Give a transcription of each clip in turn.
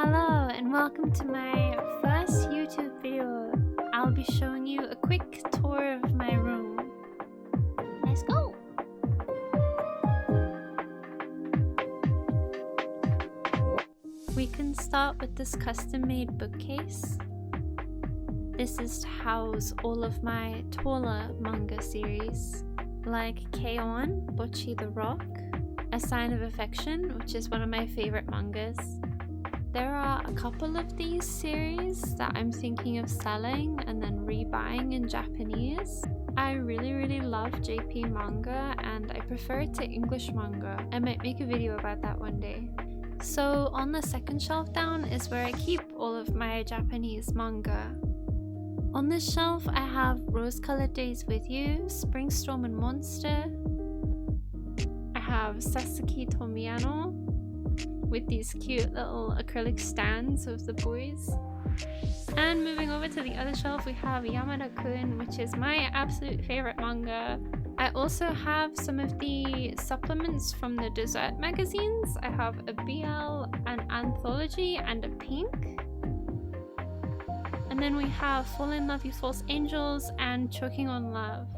Hello and welcome to my first YouTube video. I'll be showing you a quick tour of my room. Let's go! We can start with this custom-made bookcase. This is to house all of my taller manga series, like K-On! Bocchi the Rock, A Sign of Affection, which is one of my favorite mangas. There are a couple of these series that I'm thinking of selling and then rebuying in Japanese. I really love JP manga and I prefer it to English manga. I might make a video about that one day. So on the second shelf down is where I keep all of my Japanese manga. On this shelf I have Rose Colored Days with You, Spring Storm and Monster. I have Sasaki Tomiyano with these cute little acrylic stands of the boys. And moving over to the other shelf we have Yamada-kun, which is my absolute favorite manga. I also have some of the supplements from the dessert magazines. I have a BL, an anthology, and a pink. And then we have Fall in Love You False Angels and Choking on Love.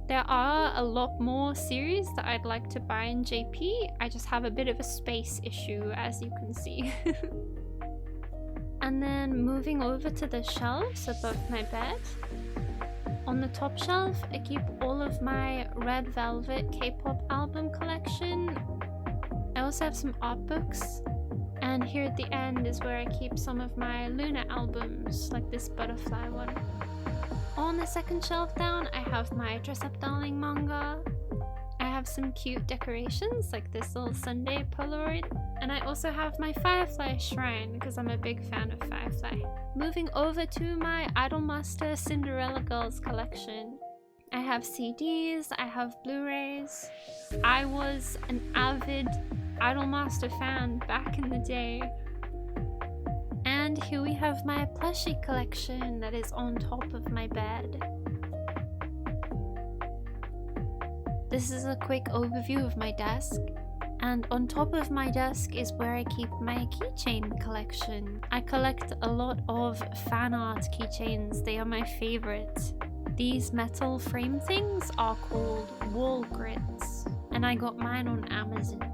There are a lot more series that I'd like to buy in JP. I just have a bit of a space issue, as you can see. And then moving over to the shelves above my bed. On the top shelf, I keep all of my Red Velvet K-pop album collection. I also have some art books. And here at the end is where I keep some of my Luna albums, like this butterfly one. On the second shelf down, I have my Dress Up Darling manga. I have some cute decorations like this little Sunday Polaroid. And I also have my Firefly shrine because I'm a big fan of Firefly. Moving over to my idolmaster Cinderella Girls collection. I have CDs, I have Blu-rays. I was an avid idolmaster fan back in the day. And here we have my plushie collection that is on top of my bed. This is a quick overview of my desk. And on top of my desk is where I keep my keychain collection. I collect a lot of fan art keychains. They are my favorite. These metal frame things are called wall grids. And I got mine on Amazon.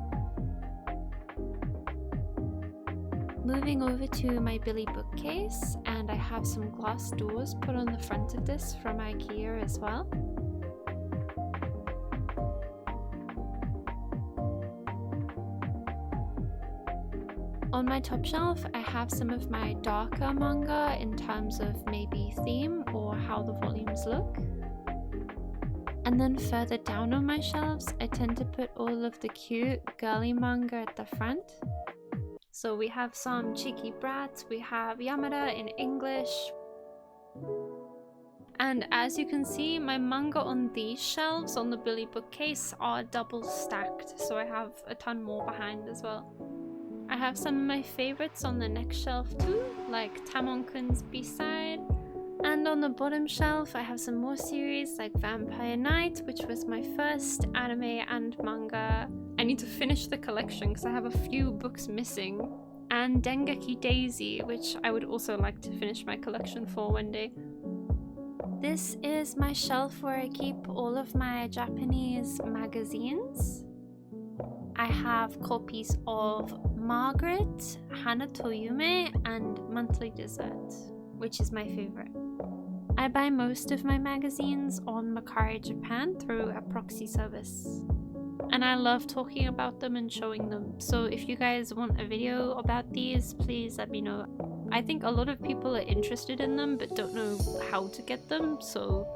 Moving over to my Billy bookcase, and I have some glass doors put on the front of this from IKEA as well. On my top shelf, I have some of my darker manga in terms of maybe theme or how the volumes look. And then further down on my shelves, I tend to put all of the cute girly manga at the front. So we have some Cheeky Brats, we have Yamada in English. And as you can see, my manga on these shelves on the Billy bookcase are double stacked, so I have a ton more behind as well. I have some of my favorites on the next shelf too, like Tamon-kun's B-side. And on the bottom shelf I have some more series like Vampire Knight, which was my first anime and manga. I need to finish the collection because I have a few books missing. And Dengeki Daisy, which I would also like to finish my collection for one day. This is my shelf where I keep all of my Japanese magazines. I have copies of Margaret, Hana to Yume, and Monthly Dessert, which is my favorite. I buy most of my magazines on Mercari Japan through a proxy service. And I love talking about them and showing them. So if you guys want a video about these, please let me know. I think a lot of people are interested in them but don't know how to get them, so...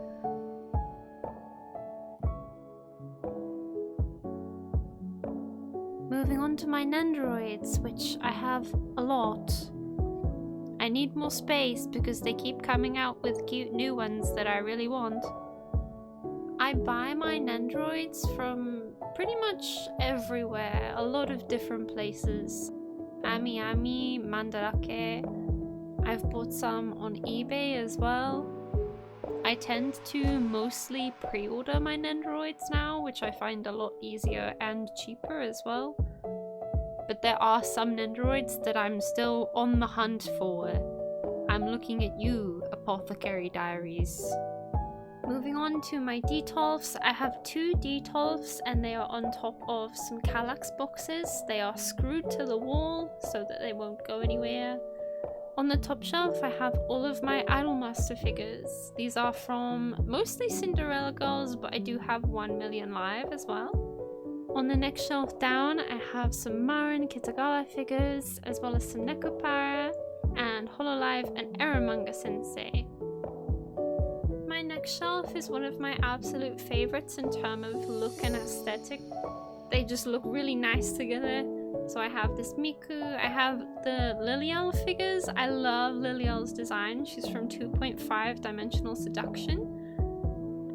Moving on to my nendoroids, which I have a lot. I need more space because they keep coming out with cute new ones that I really want. I buy my nendoroids from pretty much everywhere, a lot of different places. Ami, Mandarake. I've bought some on eBay as well. I tend to mostly pre-order my nendoroids now, which I find a lot easier and cheaper as well. But but there are some nendoroids that I'm still on the hunt for. I'm looking at you, Apothecary Diaries. Moving on to my detolfs, I have 2 detolfs and they are on top of some Kallax boxes. They are screwed to the wall so that they won't go anywhere. On the top shelf I have all of my idolmaster figures. These are from mostly Cinderella girls, but I do have 1 million live as well. On the next shelf down I have some Marin Kitagawa figures, as well as some Nekopara and Hololive and Eromanga Sensei. My next shelf is one of my absolute favorites in terms of look and aesthetic. They just look really nice together. So I have this Miku, I have the Liliel figures. I love Liliel's design. She's from 2.5 Dimensional Seduction.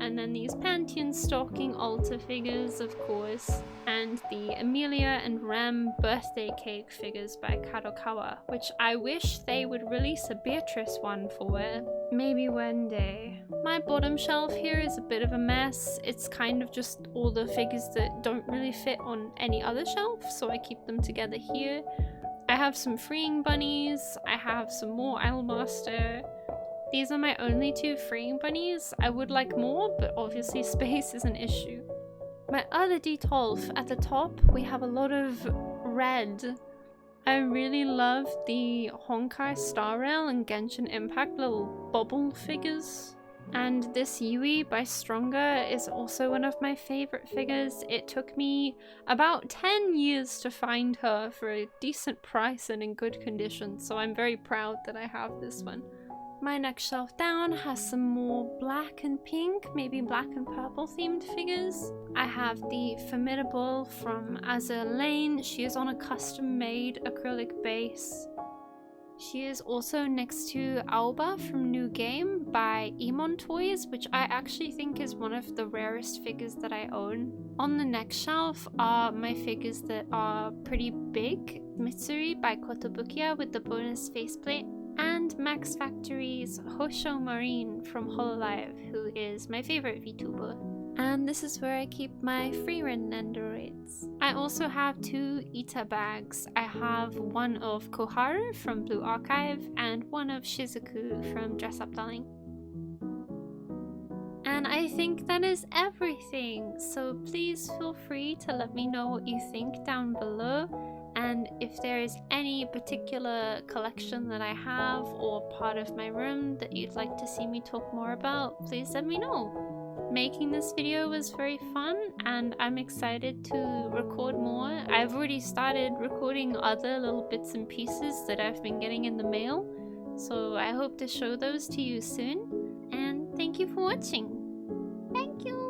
And then these Pantheon Stalking Altar figures, of course, and the Amelia and Rem birthday cake figures by Kadokawa, which I wish they would release a Beatrice one for, maybe one day. My bottom shelf here is a bit of a mess. It's kind of just all the figures that don't really fit on any other shelf, so I keep them together here. I have some freeing bunnies, I have some more idolmaster. These are my only 2 freeing bunnies. I would like more, but obviously space is an issue. My other detolf at the top, we have a lot of red. I really love the Honkai Star Rail and Genshin Impact little bubble figures. And this Yui by Stronger is also one of my favorite figures. It took me about 10 years to find her for a decent price and in good condition, so I'm very proud that I have this one. My next shelf down has some more black and pink, maybe black and purple themed figures. I have the Formidable from Azur Lane. She is on a custom made acrylic base. She is also next to Alba from New Game by Emon Toys, which I actually think is one of the rarest figures that I own. On the next shelf are my figures that are pretty big. Mitsuri by Kotobukiya with the bonus faceplate, and Max Factory's Hosho Marine from Hololive, who is my favorite VTuber. And this is where I keep my free-run nendoroids. I also have 2 Ita bags. I have one of Koharu from Blue Archive and one of Shizuku from Dress Up Darling. And I think that is everything, so please feel free to let me know what you think down below. And if there is any particular collection that I have or part of my room that you'd like to see me talk more about, please let me know. Making this video was very fun and I'm excited to record more. I've already started recording other little bits and pieces that I've been getting in the mail, so I hope to show those to you soon. And thank you for watching. Thank you!